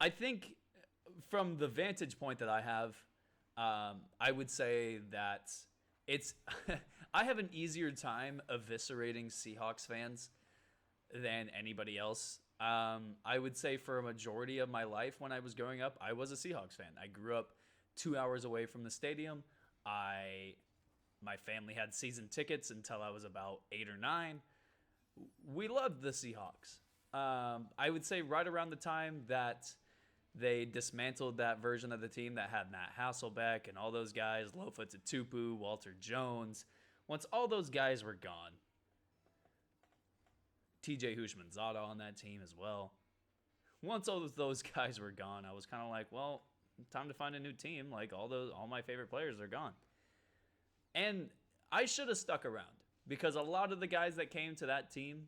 I think from the vantage point that I have, I would say that it's I have an easier time eviscerating Seahawks fans than anybody else. I would say for a majority of my life when I was growing up, I was a Seahawks fan. I grew up 2 hours away from the stadium. I My family had season tickets until I was about 8 or 9. We loved the Seahawks. I would say right around the time that they dismantled that version of the team that had Matt Hasselbeck and all those guys, Lofa Tupu, Walter Jones. Once all those guys were gone, TJ Hushmanzada on that team as well. Once all of those guys were gone, I was kind of like, well, time to find a new team. Like all my favorite players are gone. And I should have stuck around because a lot of the guys that came to that team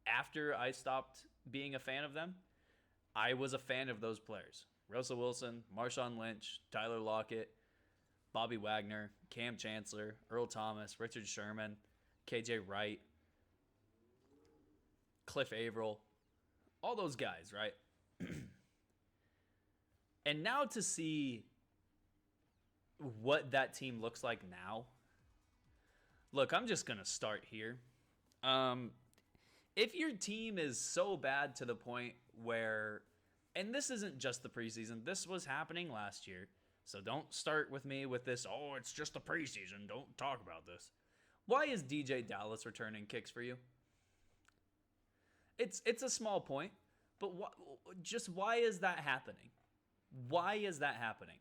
after I stopped being a fan of them, I was a fan of those players. Russell Wilson, Marshawn Lynch, Tyler Lockett, Bobby Wagner, Cam Chancellor, Earl Thomas, Richard Sherman, KJ Wright, Cliff Averill, all those guys, right? And now to see what that team looks like now. Look, I'm just going to start here. If your team is so bad to the point where, and this isn't just the preseason, this was happening last year, so don't start with me with this, oh, it's just the preseason, don't talk about this. Why is DJ Dallas returning kicks for you? It's a small point, but why is that happening? Why is that happening?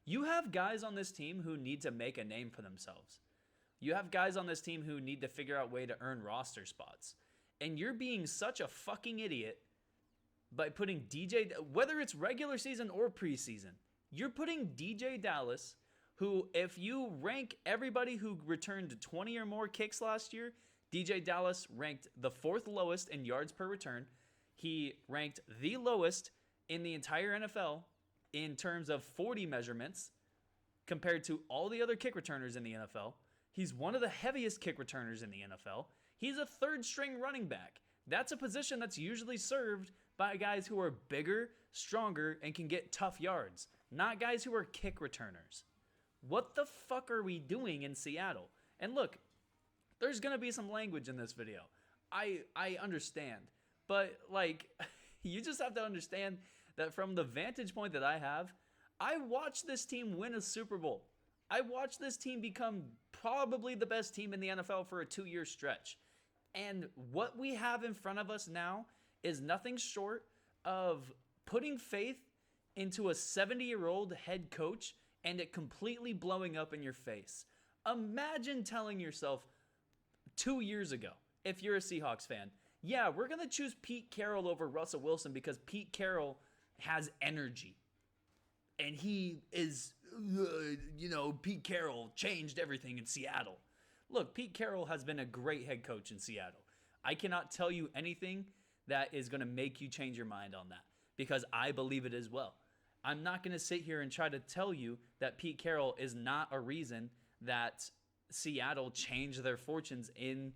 You have guys on this team who need to make a name for themselves. You have guys on this team who need to figure out a way to earn roster spots. And you're being such a fucking idiot by putting whether it's regular season or preseason, you're putting DJ Dallas, who, if you rank everybody who returned 20 or more kicks last year, DJ Dallas ranked the 4th lowest in yards per return. He ranked the lowest in the entire NFL in terms of 40 measurements compared to all the other kick returners in the NFL. He's one of the heaviest kick returners in the NFL. He's a 3rd-string running back. That's a position that's usually served by guys who are bigger, stronger, and can get tough yards, not guys who are kick returners. What the fuck are we doing in Seattle? And look, there's going to be some language in this video. I understand. But, like, you just have to understand that from the vantage point that I have, I watched this team win a Super Bowl. I watched this team become probably the best team in the NFL for a 2-year stretch. And what we have in front of us now is nothing short of putting faith into a 70-year-old head coach and it completely blowing up in your face. Imagine telling yourself 2 years ago, if you're a Seahawks fan, yeah, we're going to choose Pete Carroll over Russell Wilson because Pete Carroll has energy. And he is, Pete Carroll changed everything in Seattle. Look, Pete Carroll has been a great head coach in Seattle. I cannot tell you anything that is going to make you change your mind on that because I believe it as well. I'm not going to sit here and try to tell you that Pete Carroll is not a reason that Seattle changed their fortunes in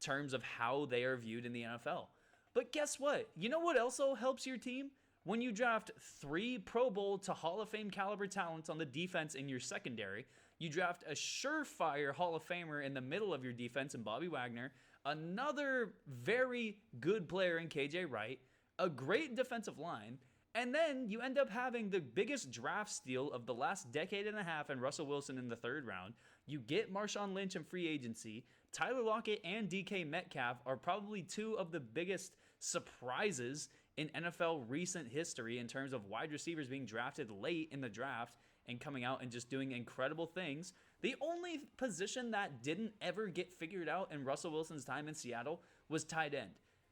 terms of how they are viewed in the NFL. But guess what? You know what also helps your team? When you draft 3 Pro Bowl to Hall of Fame caliber talents on the defense in your secondary, you draft a surefire Hall of Famer in the middle of your defense in Bobby Wagner, another very good player in KJ Wright, a great defensive line, and then you end up having the biggest draft steal of the last decade and a half in Russell Wilson in the 3rd round. You get Marshawn Lynch in free agency. Tyler Lockett and DK Metcalf are probably 2 of the biggest surprises in NFL recent history in terms of wide receivers being drafted late in the draft and coming out and just doing incredible things. The only position that didn't ever get figured out in Russell Wilson's time in Seattle was tight end.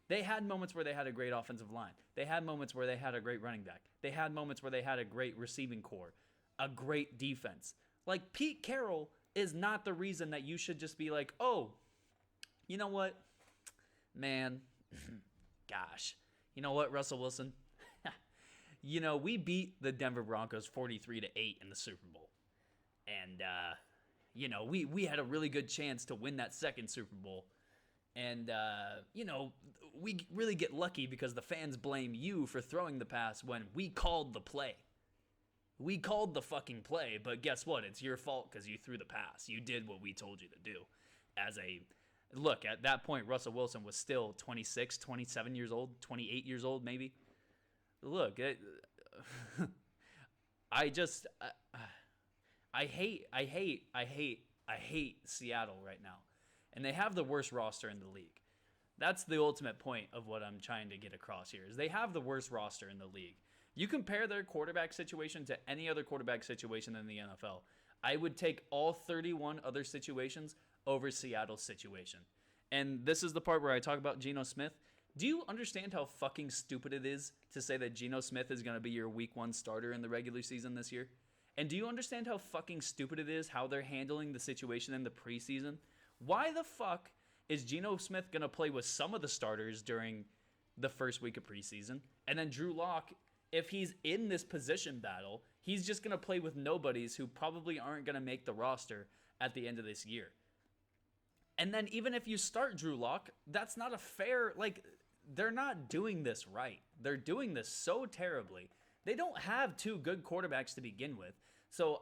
They had moments where they had a great offensive line. They had moments where they had a great running back. They had moments where they had a great receiving core, a great defense. Like, Pete Carroll is not the reason that you should just be like, oh, you know what? Man, gosh. You know what, Russell Wilson? We beat the Denver Broncos 43-8 in the Super Bowl. And, we had a really good chance to win that 2nd Super Bowl. And, we really get lucky because the fans blame you for throwing the pass when we called the play. We called the fucking play, but guess what? It's your fault because you threw the pass. You did what we told you to do. Look, at that point, Russell Wilson was still 26, 27 years old, 28 years old, maybe. Look, I hate Seattle right now. And they have the worst roster in the league. That's the ultimate point of what I'm trying to get across here, is they have the worst roster in the league. You compare their quarterback situation to any other quarterback situation in the NFL, I would take all 31 other situations over Seattle's situation. And this is the part where I talk about Geno Smith. Do you understand how fucking stupid it is to say that Geno Smith is going to be your week 1 starter in the regular season this year? And do you understand how fucking stupid it is how they're handling the situation in the preseason? Why the fuck is Geno Smith going to play with some of the starters during the first week of preseason? And then Drew Lock, if he's in this position battle, he's just going to play with nobodies who probably aren't going to make the roster at the end of this year. And then even if you start Drew Lock, that's not a fair, they're not doing this right. They're doing this so terribly. They don't have 2 good quarterbacks to begin with. So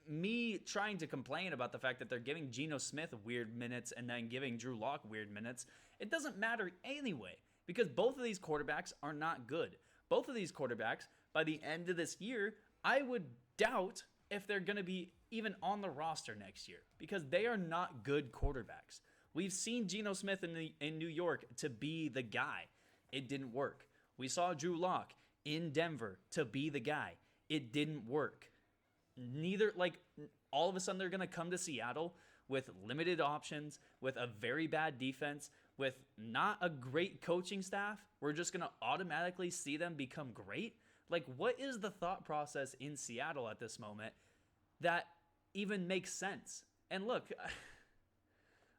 me trying to complain about the fact that they're giving Geno Smith weird minutes and then giving Drew Lock weird minutes, it doesn't matter anyway, because both of these quarterbacks are not good. Both of these quarterbacks, by the end of this year, I would doubt if they're going to be even on the roster next year, because they are not good quarterbacks. We've seen Geno Smith in New York to be the guy. It didn't work. We saw Drew Lock in Denver to be the guy. It didn't work. All of a sudden they're going to come to Seattle with limited options, with a very bad defense, with not a great coaching staff. We're just going to automatically see them become great. What is the thought process in Seattle at this moment that even makes sense? And look,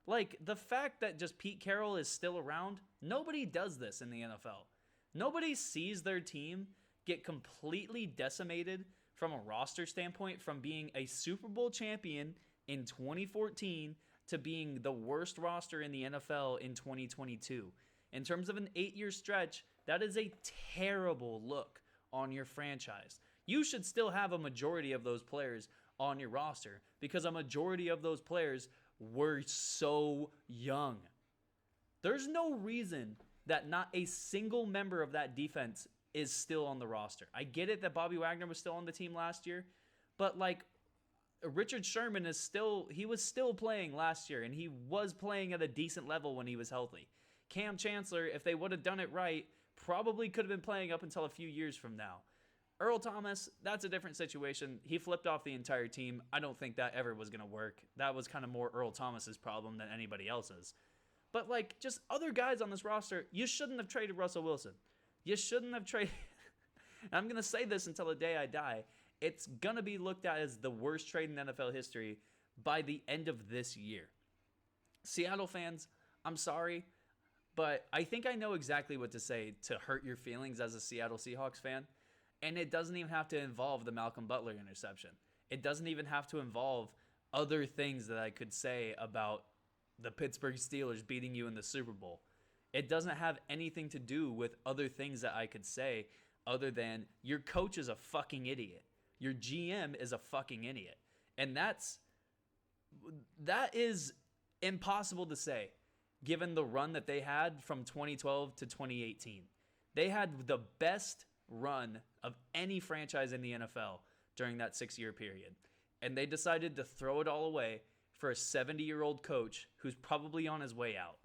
the fact that just Pete Carroll is still around, nobody does this in the NFL. Nobody sees their team get completely decimated from a roster standpoint, from being a Super Bowl champion in 2014 to being the worst roster in the NFL in 2022. In terms of an 8-year stretch, that is a terrible look on your franchise. You should still have a majority of those players on your roster, because a majority of those players were so young. There's no reason that not a single member of that defense is still on the roster. I get it that Bobby Wagner was still on the team last year, but Richard Sherman was still playing last year, and he was playing at a decent level when he was healthy. Cam Chancellor, if they would have done it right, probably could have been playing up until a few years from now. Earl Thomas, that's a different situation. He flipped off the entire team. I don't think that ever was going to work. That was kind of more Earl Thomas's problem than anybody else's. But just other guys on this roster, you shouldn't have traded Russell Wilson. You shouldn't have traded. I'm going to say this until the day I die. It's going to be looked at as the worst trade in NFL history by the end of this year. Seattle fans, I'm sorry, but I think I know exactly what to say to hurt your feelings as a Seattle Seahawks fan. And it doesn't even have to involve the Malcolm Butler interception. It doesn't even have to involve other things that I could say about the Pittsburgh Steelers beating you in the Super Bowl. It doesn't have anything to do with other things that I could say other than your coach is a fucking idiot. Your GM is a fucking idiot. And that is impossible to say given the run that they had from 2012 to 2018. They had the best run of any franchise in the NFL during that 6-year period. And they decided to throw it all away for a 70-year-old coach who's probably on his way out.